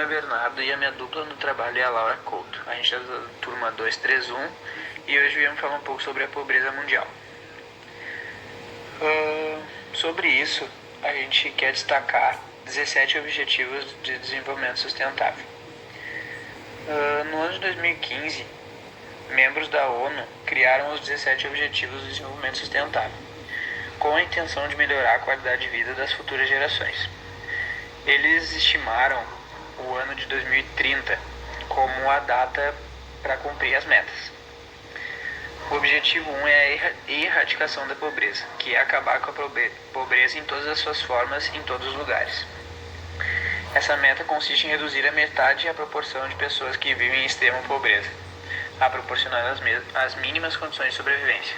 Bernardo e a minha dupla no trabalho é a Laura Couto. A gente é da turma 231 e hoje viemos falar um pouco sobre a pobreza mundial. Sobre isso, a gente quer destacar 17 Objetivos de Desenvolvimento Sustentável. No ano de 2015, membros da ONU criaram os 17 Objetivos de Desenvolvimento Sustentável, com a intenção de melhorar a qualidade de vida das futuras gerações. Eles estimaram o ano de 2030 como a data para cumprir as metas. O objetivo 1 é a erradicação da pobreza, que é acabar com a pobreza em todas as suas formas, em todos os lugares. Essa meta consiste em reduzir a metade a proporção de pessoas que vivem em extrema pobreza, a proporcionar as mínimas condições de sobrevivência.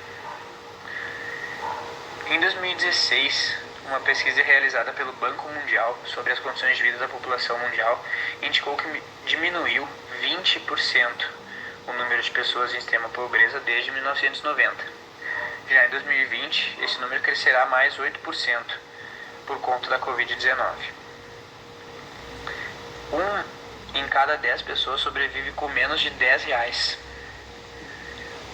Em 2016, uma pesquisa realizada pelo Banco Mundial sobre as condições de vida da população mundial indicou que diminuiu 20% o número de pessoas em extrema pobreza desde 1990. Já em 2020, esse número crescerá mais 8% por conta da Covid-19. 1 em cada 10 pessoas sobrevive com menos de R$10.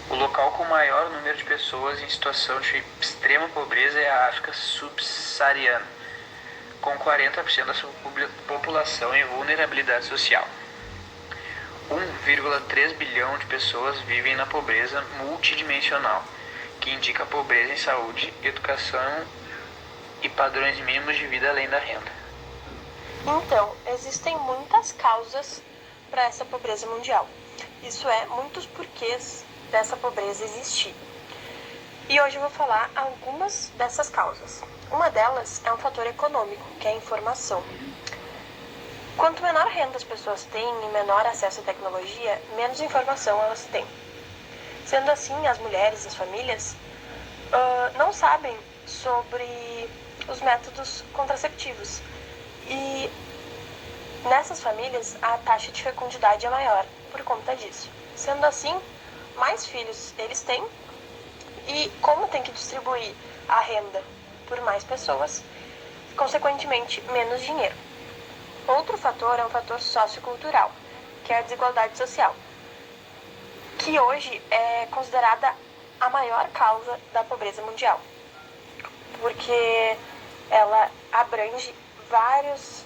O local com maior número de pessoas em situação de extrema pobreza é a África subsaariana, com 40% da sua população em vulnerabilidade social. 1,3 bilhão de pessoas vivem na pobreza multidimensional, que indica pobreza em saúde, educação e padrões mínimos de vida além da renda. Então, existem muitas causas para essa pobreza mundial. Isso é, muitos porquês dessa pobreza existir. E hoje eu vou falar algumas dessas causas. Uma delas é um fator econômico, que é a informação. Quanto menor renda as pessoas têm e menor acesso à tecnologia, menos informação elas têm. Sendo assim, as mulheres, as famílias, não sabem sobre os métodos contraceptivos. E nessas famílias, a taxa de fecundidade é maior por conta disso. Sendo assim, mais filhos eles têm e como tem que distribuir a renda por mais pessoas, consequentemente, menos dinheiro. Outro fator é um fator sociocultural, que é a desigualdade social, que hoje é considerada a maior causa da pobreza mundial, porque ela abrange vários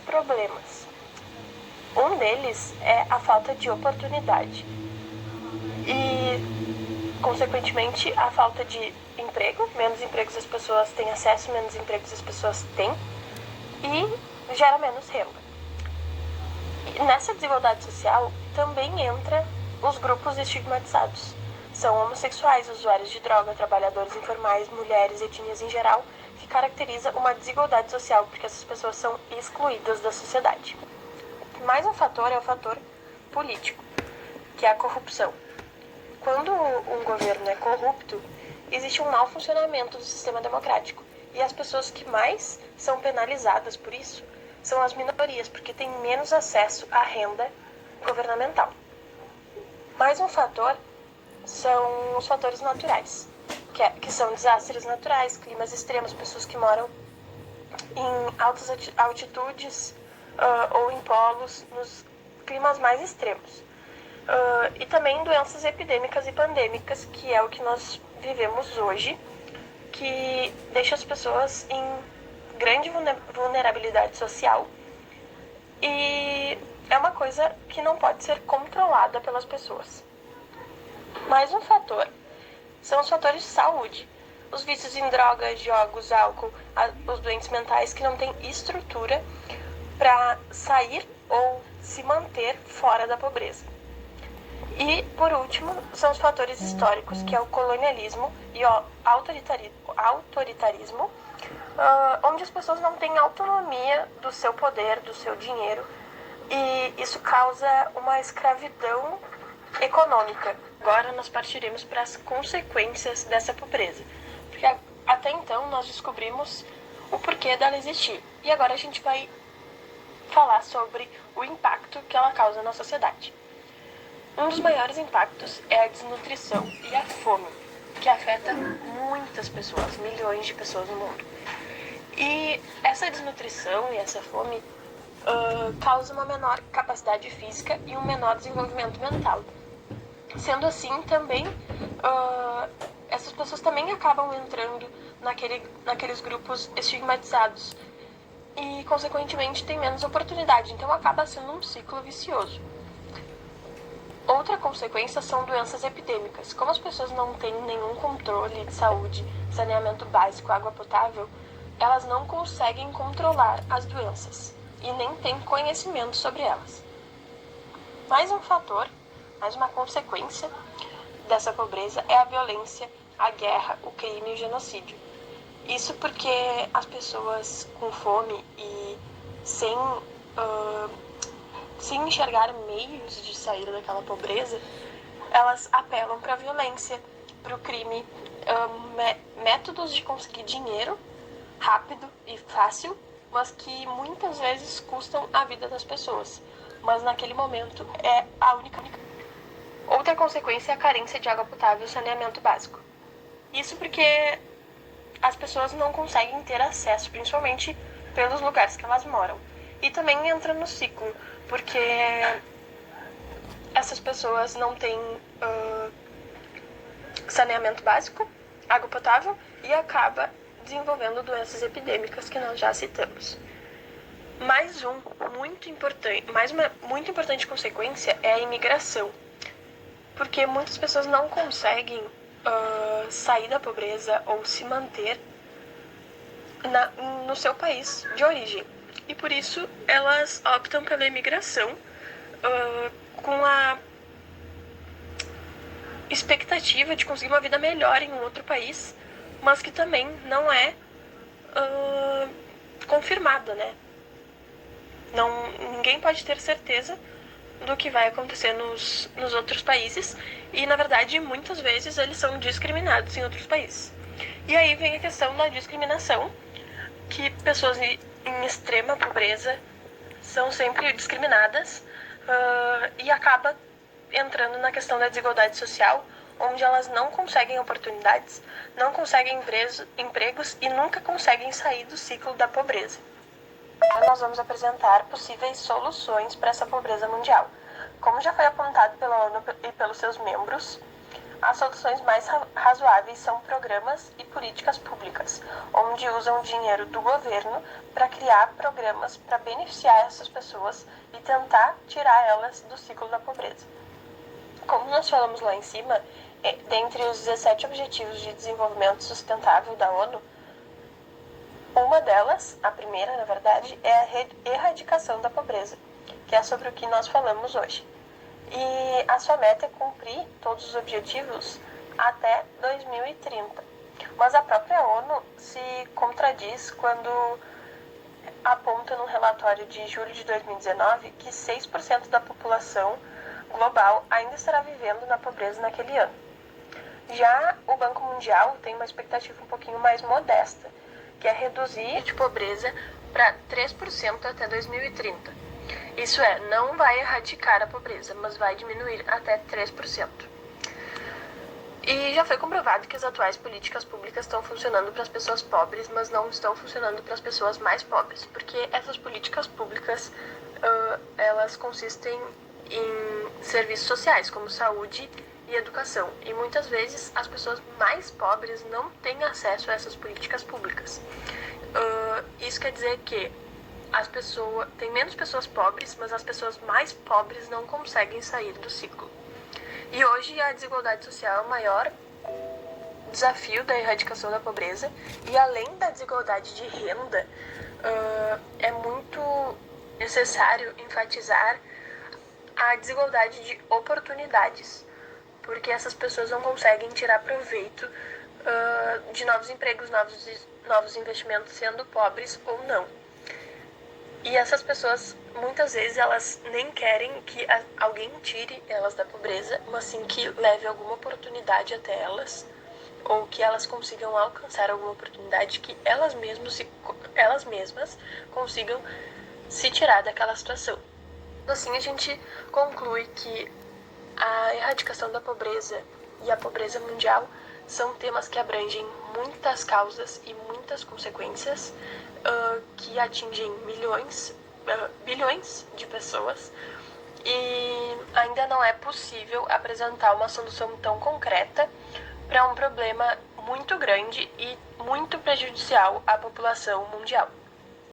problemas. Um deles é a falta de oportunidade e, consequentemente, a falta de emprego. Menos empregos as pessoas têm acesso, menos empregos as pessoas têm e gera menos renda. E nessa desigualdade social também entra os grupos estigmatizados. São homossexuais, usuários de droga, trabalhadores informais, mulheres, etnias em geral, que caracteriza uma desigualdade social, porque essas pessoas são excluídas da sociedade. Mais um fator é o fator político, que é a corrupção. Quando um governo é corrupto, existe um mau funcionamento do sistema democrático. E as pessoas que mais são penalizadas por isso são as minorias, porque têm menos acesso à renda governamental. Mais um fator são os fatores naturais, que são desastres naturais, climas extremos, pessoas que moram em altas altitudes ou em polos, nos climas mais extremos. E também doenças epidêmicas e pandêmicas, que é o que nós vivemos hoje, que deixa as pessoas em grande vulnerabilidade social e é uma coisa que não pode ser controlada pelas pessoas. Mais um fator são os fatores de saúde. Os vícios em drogas, jogos, álcool, os doentes mentais que não têm estrutura para sair ou se manter fora da pobreza. E, por último, são os fatores históricos, que é o colonialismo e o autoritarismo, onde as pessoas não têm autonomia do seu poder, do seu dinheiro, e isso causa uma escravidão econômica. Agora nós partiremos para as consequências dessa pobreza, porque até então nós descobrimos o porquê dela existir, e agora a gente vai falar sobre o impacto que ela causa na sociedade. Um dos maiores impactos é a desnutrição e a fome, que afeta muitas pessoas, milhões de pessoas no mundo. E essa desnutrição e essa fome causa uma menor capacidade física e um menor desenvolvimento mental. Sendo assim, também, essas pessoas também acabam entrando naqueles grupos estigmatizados e, consequentemente, têm menos oportunidade. Então, acaba sendo um ciclo vicioso. Outra consequência são doenças epidêmicas. Como as pessoas não têm nenhum controle de saúde, saneamento básico, água potável, elas não conseguem controlar as doenças e nem têm conhecimento sobre elas. Mais um fator, mais uma consequência dessa pobreza é a violência, a guerra, o crime e o genocídio. Isso porque as pessoas com fome e sem enxergar meios de sair daquela pobreza, elas apelam para a violência, para o crime, métodos de conseguir dinheiro rápido e fácil, mas que muitas vezes custam a vida das pessoas. Mas naquele momento é a única. Outra consequência é a carência de água potável e saneamento básico. Isso porque as pessoas não conseguem ter acesso, principalmente pelos lugares que elas moram. E também entra no ciclo, porque essas pessoas não têm saneamento básico, água potável, e acaba desenvolvendo doenças epidêmicas que nós já citamos. Mais uma muito importante consequência é a imigração, porque muitas pessoas não conseguem sair da pobreza ou se manter no seu país de origem. E por isso elas optam pela imigração com a expectativa de conseguir uma vida melhor em um outro país, mas que também não é confirmada, né? Ninguém pode ter certeza do que vai acontecer nos outros países e, na verdade, muitas vezes eles são discriminados em outros países. E aí vem a questão da discriminação, que pessoas em extrema pobreza são sempre discriminadas e acaba entrando na questão da desigualdade social, onde elas não conseguem oportunidades, não conseguem empregos e nunca conseguem sair do ciclo da pobreza. Então, nós vamos apresentar possíveis soluções para essa pobreza mundial. Como já foi apontado pela ONU e pelos seus membros, as soluções mais razoáveis são programas e políticas públicas, onde usam o dinheiro do governo para criar programas para beneficiar essas pessoas e tentar tirar elas do ciclo da pobreza. Como nós falamos lá em cima, dentre os 17 Objetivos de Desenvolvimento Sustentável da ONU, uma delas, a primeira, na verdade, é a erradicação da pobreza, que é sobre o que nós falamos hoje. E a sua meta é cumprir todos os objetivos até 2030. Mas a própria ONU se contradiz quando aponta no relatório de julho de 2019 que 6% da população global ainda estará vivendo na pobreza naquele ano. Já o Banco Mundial tem uma expectativa um pouquinho mais modesta, que é reduzir a pobreza para 3% até 2030. Isso é, não vai erradicar a pobreza, mas vai diminuir até 3%. E já foi comprovado que as atuais políticas públicas estão funcionando para as pessoas pobres, mas não estão funcionando para as pessoas mais pobres, porque essas políticas públicas, elas consistem em serviços sociais, como saúde e educação. E muitas vezes as pessoas mais pobres não têm acesso a essas políticas públicas. Isso quer dizer que tem menos pessoas pobres, mas as pessoas mais pobres não conseguem sair do ciclo. E hoje a desigualdade social é o maior desafio da erradicação da pobreza. E além da desigualdade de renda, é muito necessário enfatizar a desigualdade de oportunidades, porque essas pessoas não conseguem tirar proveito de novos empregos, novos investimentos, sendo pobres ou não. E essas pessoas, muitas vezes, elas nem querem que alguém tire elas da pobreza, mas sim que leve alguma oportunidade até elas, ou que elas consigam alcançar alguma oportunidade que elas mesmas consigam se tirar daquela situação. Assim, a gente conclui que a erradicação da pobreza e a pobreza mundial são temas que abrangem muitas causas e muitas consequências que atingem milhões bilhões de pessoas e ainda não é possível apresentar uma solução tão concreta para um problema muito grande e muito prejudicial à população mundial.